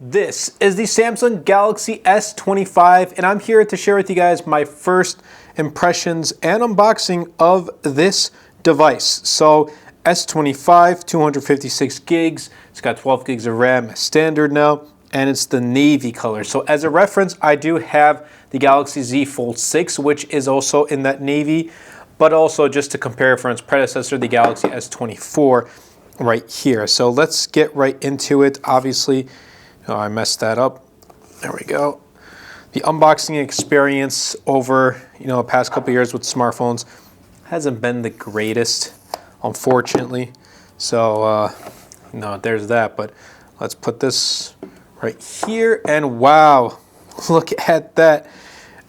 This is the Samsung Galaxy S25, and I'm here to share with you guys my first impressions and unboxing of this device. So S25, 256 gigs, it's got 12 gigs of RAM standard now, and it's the navy color. So as a reference, I do have the Galaxy Z Fold 6, which is also in that navy, but also just to compare from its predecessor, the Galaxy S24 right here. So let's get right into it. Obviously, oh, I messed that up. There we go. The unboxing experience over, the past couple years with smartphones hasn't been the greatest, unfortunately. So, no, there's that. But let's put this right here. And wow, look at that.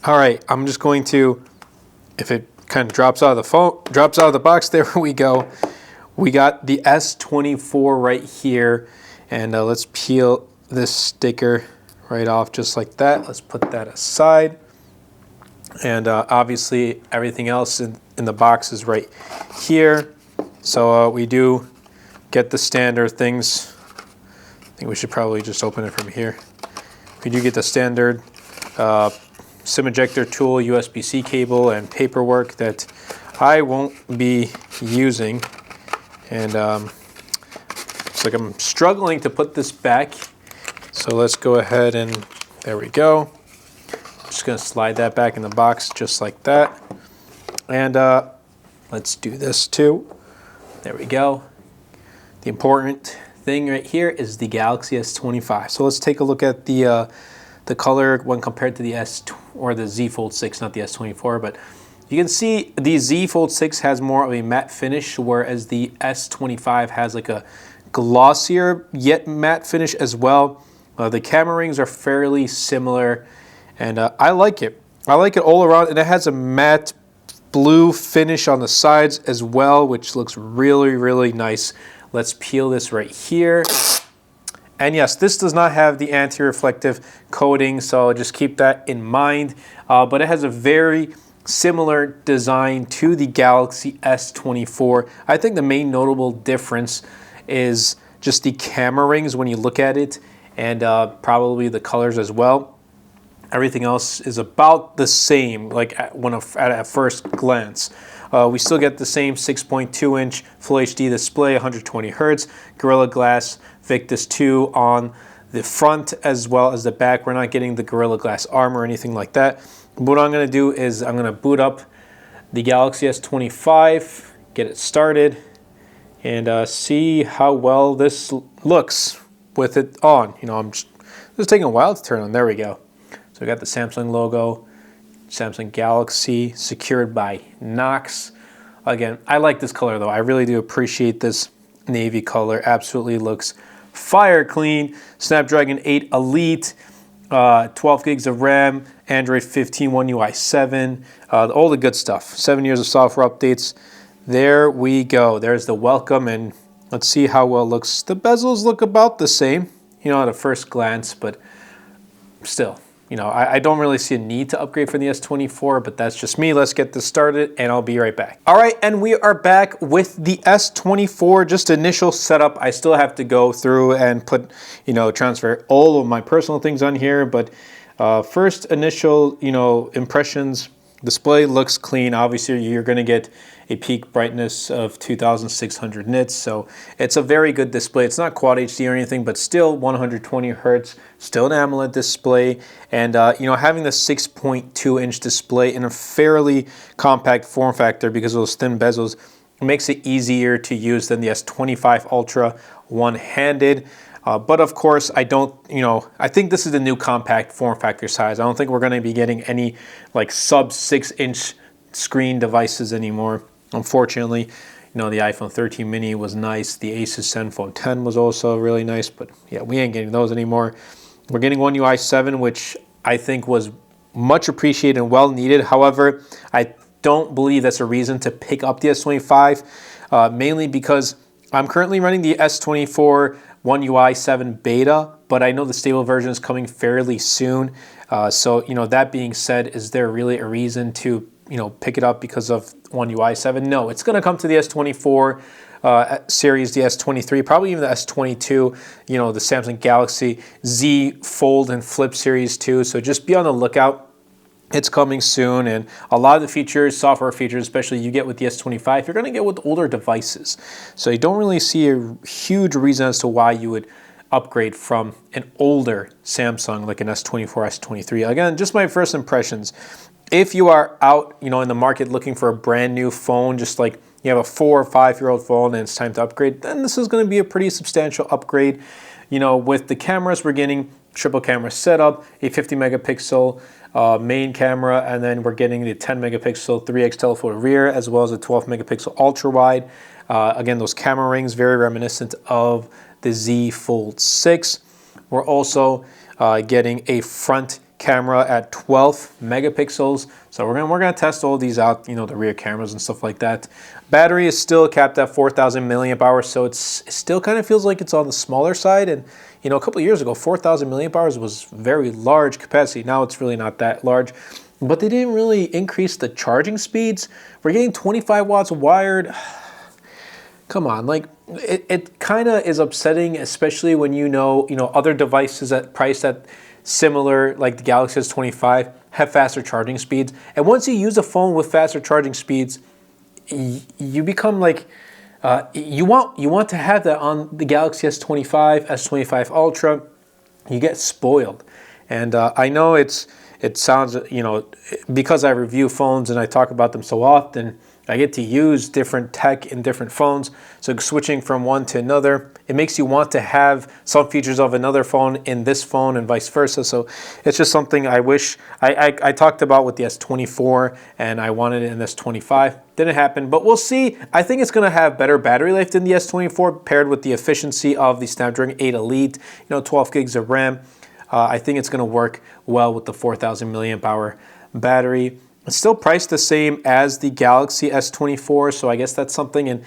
All right, I'm just going to, if it kind of drops out of the box, there we go. We got the S24 right here. And let's peel this sticker right off just like that. Let's put that aside. And obviously everything else in the box is right here. So we do get the standard things. I think we should probably just open it from here. We do get the standard SIM ejector tool, USB-C cable, and paperwork that I won't be using. And looks like I'm struggling to put this back. So let's go ahead and there we go. Just gonna slide that back in the box just like that. And let's do this too. There we go. The important thing right here is the Galaxy S25. So let's take a look at the color when compared to the the Z Fold 6, not the S24, but you can see the Z Fold 6 has more of a matte finish, whereas the S25 has like a glossier yet matte finish as well. The camera rings are fairly similar, and I like it. I like it all around, and it has a matte blue finish on the sides as well, which looks really, really nice. Let's peel this right here. And yes, this does not have the anti-reflective coating, so just keep that in mind. But it has a very similar design to the Galaxy S24. I think the main notable difference is just the camera rings when you look at it, and probably the colors as well. Everything else is about the same, like at first glance. We still get the same 6.2-inch Full HD display, 120 Hz, Gorilla Glass Victus 2 on the front as well as the back. We're not getting the Gorilla Glass arm or anything like that. What I'm going to do is I'm going to boot up the Galaxy S25, get it started, and see how well this looks with it on. This is taking a while to turn on. There we go. So we got the Samsung logo, Samsung Galaxy, secured by Knox. Again, I like this color though. I really do appreciate this navy color. Absolutely looks fire clean. Snapdragon 8 Elite, 12 gigs of RAM, Android 15, One UI 7, all the good stuff. 7 years of software updates. There we go. There's the welcome, and let's see how well it looks. The bezels look about the same, at a first glance, but still, I don't really see a need to upgrade for the S24, but that's just me. Let's get this started, and I'll be right back. All right, and we are back with the S24, just initial setup. I still have to go through and put, transfer all of my personal things on here, but first initial, impressions. Display looks clean. Obviously, you're going to get a peak brightness of 2,600 nits, so it's a very good display. It's not Quad HD or anything, but still 120 Hertz, still an AMOLED display, and having the 6.2-inch display in a fairly compact form factor because of those thin bezels makes it easier to use than the S25 Ultra one-handed. But of course, I think this is the new compact form factor size. I don't think we're going to be getting any like sub 6-inch screen devices anymore. Unfortunately, the iPhone 13 mini was nice. The Asus Zenfone 10 was also really nice, but yeah, we ain't getting those anymore. We're getting One UI 7, which I think was much appreciated and well needed. However, I don't believe that's a reason to pick up the S25, mainly because I'm currently running the S24 One UI 7 beta, but I know the stable version is coming fairly soon. So, that being said, is there really a reason to, pick it up because of One UI 7? No, it's going to come to the S24. series, the S23, probably even the S22, you know, the Samsung Galaxy Z Fold and Flip series too. So just be on the lookout. It's coming soon, and a lot of the features, software features, especially you get with the S25, you're going to get with older devices. So you don't really see a huge reason as to why you would upgrade from an older Samsung like an S24, S23. Again, just my first impressions. If you are out, you know, in the market looking for a brand new phone, just like you have a 4 or 5-year-old phone and it's time to upgrade, then this is going to be a pretty substantial upgrade. You know, with the cameras, we're getting triple camera setup, a 50 megapixel main camera, and then we're getting the 10 megapixel 3x telephoto rear, as well as a 12 megapixel ultra wide. Again, those camera rings, very reminiscent of the Z Fold 6. We're also getting a front camera at 12 megapixels. So we're gonna test all these out, you know, the rear cameras and stuff like that. Battery is still capped at 4,000 milliamp hours, so it still kind of feels like it's on the smaller side. And you know, a couple of years ago, 4,000 milliamp hours was very large capacity. Now it's really not that large, but they didn't really increase the charging speeds. We're getting 25 watts wired. Come on, like it kind of is upsetting, especially when you know other devices that priced at similar, like the Galaxy S25, have faster charging speeds. And once you use a phone with faster charging speeds, you become like you want to have that on the Galaxy S25, S25 Ultra. You get spoiled, and I know it sounds, you know, because I review phones and I talk about them so often, I get to use different tech in different phones. So switching from one to another, it makes you want to have some features of another phone in this phone and vice versa. So it's just something I wish I talked about with the S24, and I wanted it in this S25. Didn't happen, but we'll see. I think it's going to have better battery life than the S24, paired with the efficiency of the Snapdragon 8 Elite, 12 gigs of RAM. I think it's going to work well with the 4,000 milliamp hour battery. It's still priced the same as the Galaxy S24, so I guess that's something. And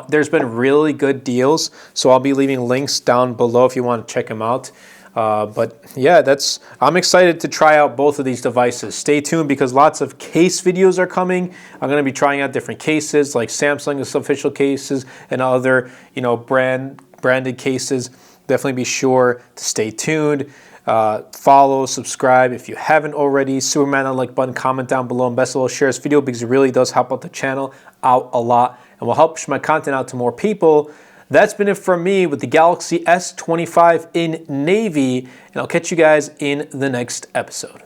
there's been really good deals, so I'll be leaving links down below if you want to check them out. But yeah, I'm excited to try out both of these devices. Stay tuned, because lots of case videos are coming. I'm going to be trying out different cases, like Samsung's official cases and other branded cases. Definitely be sure to stay tuned. Follow, subscribe if you haven't already. Superman that like button, comment down below, and best of all, share this video, because it really does help out the channel out a lot and will help push my content out to more people. That's been it from me with the Galaxy S25 in navy, and I'll catch you guys in the next episode.